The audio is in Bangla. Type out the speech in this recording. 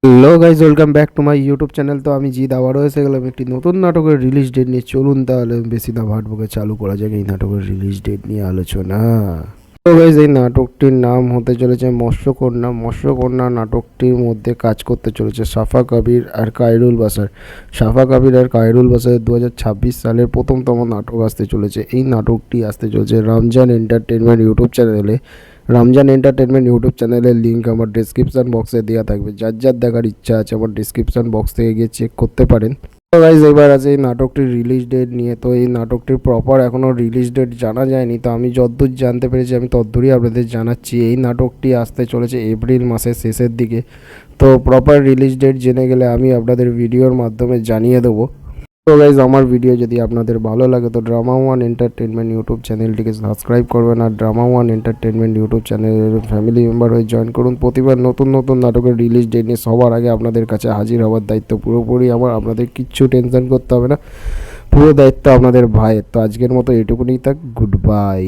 Hello guys, welcome back to my YouTube channel. তো আমি জিৎ আবারও এসে গেলাম একটি নতুন নাটকের রিলিজ ডেট নিয়ে। চলুন তাহলে বেশি না ভাটবকে চালু করা যাক এই নাটকের রিলিজ ডেট নিয়ে আলোচনা। তো গাইজ, এই নাটকটির নাম হতে চলেছে মৎস্যকন্যা। মৎস্যকন্যা নাটকটির মধ্যে কাজ করতে চলেছে সাফা কবির আর কায়রুল বাসার। সাফা কবির আর কায়রুল বাসারের 2026 সালের প্রথমতম নাটক আসতে চলেছে। এই নাটকটি আসতে চলেছে রমজান এন্টারটেনমেন্ট ইউটিউব চ্যানেলে। রমজান এন্টারটেনমেন্ট ইউটিউব চ্যানেলের লিঙ্ক আমার ডিসক্রিপশান বক্সে দেওয়া থাকবে। যার যার দেখার ইচ্ছা আছে আমার ডিসক্রিপশান বক্স থেকে গিয়ে চেক করতে পারেন। তো গাইজ, এবার আছে এই নাটকটির রিলিজ ডেট নিয়ে। তো এই নাটকটির প্রপার এখনও রিলিজ ডেট জানা যায়নি। তো আমি যতদূর জানতে পেরেছি আমি ততদূরই আপনাদের জানাচ্ছি। এই নাটকটি আসতে চলেছে এপ্রিল মাসের শেষের দিকে। তো প্রপার রিলিজ ডেট জেনে গেলে আমি আপনাদের ভিডিওর মাধ্যমে জানিয়ে দেবো। তো গাইজ, আমার ভিডিও যদি আপনাদের ভালো লাগে তো ড্রামা ওয়ান এন্টারটেনমেন্ট ইউটিউব চ্যানেলটিকে সাবস্ক্রাইব করবেন আর ড্রামা ওয়ান এন্টারটেনমেন্ট ইউটিউব চ্যানেলের ফ্যামিলি মেম্বার হয়ে জয়েন করুন। প্রতিবার নতুন নতুন নাটকের রিলিজ ডেট নিয়ে সবার আগে আপনাদের কাছে হাজির হওয়ার দায়িত্ব পুরোপুরি আমার। আপনাদের কিচ্ছু টেনশন করতে হবে না, পুরো দায়িত্ব আপনাদের ভাইয়ের। তো আজকের মতো এটুকুনি থাক, গুড বাই।